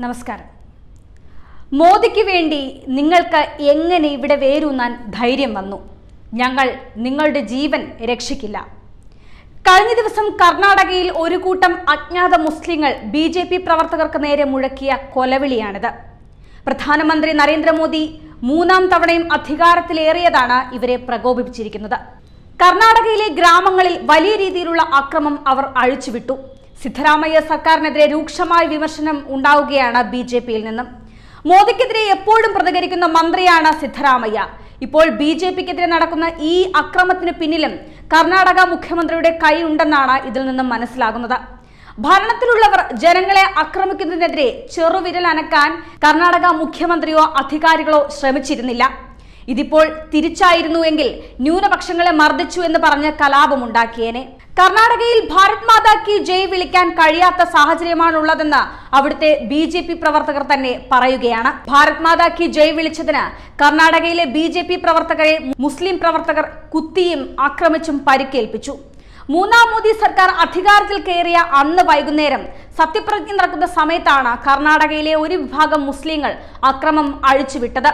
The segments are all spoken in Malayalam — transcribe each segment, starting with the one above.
നമസ്കാരം. മോദിക്ക് വേണ്ടി നിങ്ങൾക്ക് എങ്ങനെ ഇവിടെ വേരൂന്നാൻ ധൈര്യം വന്നു? ഞങ്ങൾ നിങ്ങളുടെ ജീവൻ രക്ഷിക്കില്ല. കഴിഞ്ഞ ദിവസം കർണാടകയിൽ ഒരു കൂട്ടം അജ്ഞാത മുസ്ലിങ്ങൾ BJP പ്രവർത്തകർക്ക് നേരെ മുഴക്കിയ കൊലവിളിയാണിത്. പ്രധാനമന്ത്രി നരേന്ദ്രമോദി മൂന്നാം തവണയും അധികാരത്തിലേറിയതാണ് ഇവരെ പ്രകോപിപ്പിച്ചിരിക്കുന്നത്. കർണാടകയിലെ ഗ്രാമങ്ങളിൽ വലിയ രീതിയിലുള്ള അക്രമം അവർ അഴിച്ചുവിട്ടു. സിദ്ധരാമയ്യ സർക്കാരിനെതിരെ രൂക്ഷമായ വിമർശനം ഉണ്ടാവുകയാണ് BJPയിൽ നിന്നും. മോദിക്കെതിരെ എപ്പോഴും പ്രതികരിക്കുന്ന മന്ത്രിയാണ് സിദ്ധരാമയ്യ. ഇപ്പോൾ BJPക്കെതിരെ നടക്കുന്ന ഈ അക്രമത്തിന് പിന്നിലും കർണാടക മുഖ്യമന്ത്രിയുടെ കൈ ഉണ്ടെന്നാണ് ഇതിൽ നിന്നും മനസ്സിലാകുന്നത്. ഭരണത്തിലുള്ളവർ ജനങ്ങളെ ആക്രമിക്കുന്നതിനെതിരെ ചെറുവിരൽ അനക്കാൻ കർണാടക മുഖ്യമന്ത്രിയോ അധികാരികളോ ശ്രമിച്ചിരുന്നില്ല. ഇതിപ്പോൾ തിരിച്ചായിരുന്നുവെങ്കിൽ ന്യൂനപക്ഷങ്ങളെ മർദ്ദിച്ചു എന്ന് പറഞ്ഞ് കലാപമുണ്ടാക്കിയേനെ. കർണാടകയിൽ ഭാരത് മാതാ കി ജയ് വിളിക്കാൻ കഴിയാത്ത സാഹചര്യമാണുള്ളതെന്ന് അവിടുത്തെ BJP പ്രവർത്തകർ തന്നെ പറയുകയാണ്. ഭാരത് മാതാ കി ജയ് വിളിച്ചതിന് കർണാടകയിലെ BJP പ്രവർത്തകരെ മുസ്ലിം പ്രവർത്തകർ കുത്തിയും ആക്രമിച്ചും പരിക്കേൽപ്പിച്ചു. മൂന്നാം മോദി സർക്കാർ അധികാരത്തിൽ കയറിയ അന്ന് വൈകുന്നേരം സത്യപ്രതിജ്ഞ നടക്കുന്ന സമയത്താണ് കർണാടകയിലെ ഒരു വിഭാഗം മുസ്ലിങ്ങൾ അക്രമം അഴിച്ചുവിട്ടത്.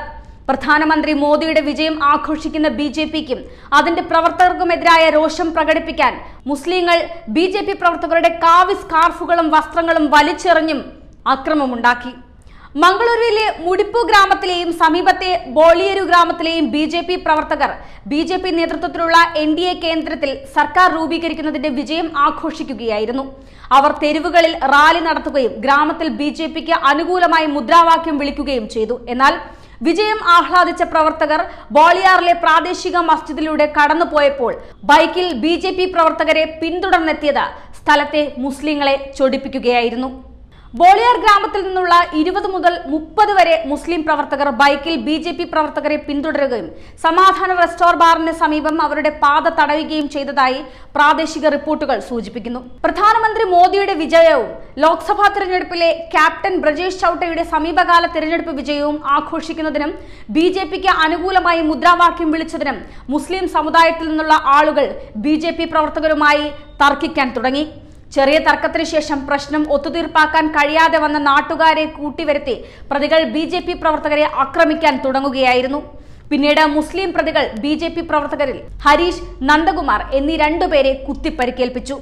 പ്രധാനമന്ത്രി മോദിയുടെ വിജയം ആഘോഷിക്കുന്ന BJPക്കും അതിന്റെ പ്രവർത്തകർക്കുമെതിരായ രോഷം പ്രകടിപ്പിക്കാൻ മുസ്ലിങ്ങൾ BJP പ്രവർത്തകരുടെ കാവി സ്കാർഫുകളും വസ്ത്രങ്ങളും വലിച്ചെറിഞ്ഞും അക്രമമുണ്ടാക്കി. മംഗളൂരുവിലെ മുടിപ്പു ഗ്രാമത്തിലെയും സമീപത്തെ ബോളിയരു ഗ്രാമത്തിലെയും BJP പ്രവർത്തകർ BJP നേതൃത്വത്തിലുള്ള NDA കേന്ദ്രത്തിൽ സർക്കാർ രൂപീകരിക്കുന്നതിന്റെ വിജയം ആഘോഷിക്കുകയായിരുന്നു. അവർ തെരുവുകളിൽ റാലി നടത്തുകയും ഗ്രാമത്തിൽ BJPക്ക് അനുകൂലമായി മുദ്രാവാക്യം വിളിക്കുകയും ചെയ്തു. എന്നാൽ വിജയം ആഹ്ലാദിച്ച പ്രവർത്തകർ ബോളിയാറിലെ പ്രാദേശിക മസ്ജിദിലൂടെ കടന്നുപോയപ്പോൾ ബൈക്കിൽ BJP പ്രവർത്തകരെ പിന്തുടർന്നെത്തിയത് സ്ഥലത്തെ മുസ്ലിങ്ങളെ ചൊടിപ്പിക്കുകയായിരുന്നു. ബോളിയാർ ഗ്രാമത്തിൽ നിന്നുള്ള 20 മുതൽ 30 വരെ മുസ്ലിം പ്രവർത്തകർ ബൈക്കിൽ BJP പ്രവർത്തകരെ പിന്തുടരുകയും സമാധാന റെസ്റ്റോർ ബാറിന് സമീപം അവരുടെ പാത തടയുകയും ചെയ്തതായി പ്രാദേശിക റിപ്പോർട്ടുകൾ സൂചിപ്പിക്കുന്നു. പ്രധാനമന്ത്രി മോദിയുടെ വിജയവും ലോക്സഭാ തെരഞ്ഞെടുപ്പിലെ ക്യാപ്റ്റൻ ബ്രജേഷ് ചൌട്ടയുടെ സമീപകാല തെരഞ്ഞെടുപ്പ് വിജയവും ആഘോഷിക്കുന്നതിനും BJPക്ക് അനുകൂലമായി മുദ്രാവാക്യം വിളിച്ചതിനും മുസ്ലിം സമുദായത്തിൽ നിന്നുള്ള ആളുകൾ BJP പ്രവർത്തകരുമായി തർക്കിക്കാൻ തുടങ്ങി. ചെറിയ തർക്കത്തിന് ശേഷം പ്രശ്നം ഒത്തുതീർപ്പാക്കാൻ കഴിയാതെ വന്ന നാട്ടുകാരെ കൂട്ടിവരുത്തി പ്രതികൾ BJP പ്രവർത്തകരെ ആക്രമിക്കാൻ തുടങ്ങുകയായിരുന്നു. പിന്നീട് മുസ്ലിം പ്രതികൾ BJP പ്രവർത്തകരിൽ ഹരീഷ്, നന്ദകുമാർ എന്നീ 2 പേരെ കുത്തിപ്പരിക്കേൽപ്പിച്ചു.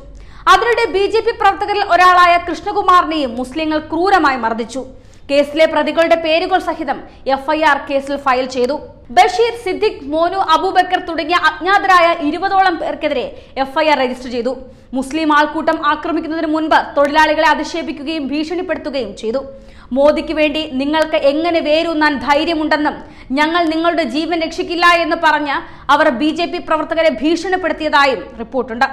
അതിനിടെ BJP പ്രവർത്തകരിൽ ഒരാളായ കൃഷ്ണകുമാറിനെയും മുസ്ലിങ്ങൾ ക്രൂരമായി മർദ്ദിച്ചു. കേസിലെ പ്രതികളുടെ പേരുകൾ സഹിതം FIR കേസിൽ ഫയൽ ചെയ്തു. ബഷീർ, സിദ്ദിഖ്, മോനു, അബൂബക്കർ തുടങ്ങിയ അജ്ഞാതരായ 20ഓളം പേർക്കെതിരെ FIR രജിസ്റ്റർ ചെയ്തു. മുസ്ലിം ആൾക്കൂട്ടം ആക്രമിക്കുന്നതിന് മുൻപ് തൊഴിലാളികളെ അധിക്ഷേപിക്കുകയും ഭീഷണിപ്പെടുത്തുകയും ചെയ്തു. മോദിക്ക് വേണ്ടി നിങ്ങൾക്ക് എങ്ങനെ വേരൂന്നാൻ ധൈര്യമുണ്ടെന്നും ഞങ്ങൾ നിങ്ങളുടെ ജീവൻ രക്ഷിക്കില്ല എന്ന് പറഞ്ഞ് അവർ BJP പ്രവർത്തകരെ ഭീഷണിപ്പെടുത്തിയതായും റിപ്പോർട്ടുണ്ട്.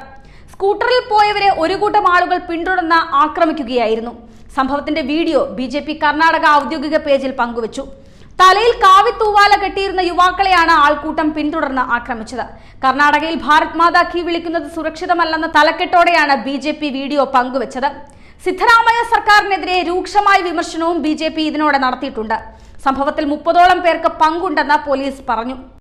സ്കൂട്ടറിൽ പോയവരെ ഒരു കൂട്ടം ആളുകൾ പിന്തുടർന്ന് ആക്രമിക്കുകയായിരുന്നു. സംഭവത്തിന്റെ വീഡിയോ BJP കർണാടക ഔദ്യോഗിക പേജിൽ പങ്കുവച്ചു. തലയിൽ കാവിത്തൂവാല കെട്ടിയിരുന്ന യുവാക്കളെയാണ് ആൾക്കൂട്ടം പിന്തുടർന്ന് ആക്രമിച്ചത്. കർണാടകയിൽ ഭാരത് മാതാ കി വിളിക്കുന്നത് സുരക്ഷിതമല്ലെന്ന തലക്കെട്ടോടെയാണ് BJP വീഡിയോ പങ്കുവച്ചത്. സിദ്ധരാമയ്യ സർക്കാരിനെതിരെ രൂക്ഷമായ വിമർശനവും BJP ഇതിനോടെ നടത്തിയിട്ടുണ്ട്. സംഭവത്തിൽ 30ഓളം പേർക്ക് പങ്കുണ്ടെന്ന് പോലീസ് പറഞ്ഞു.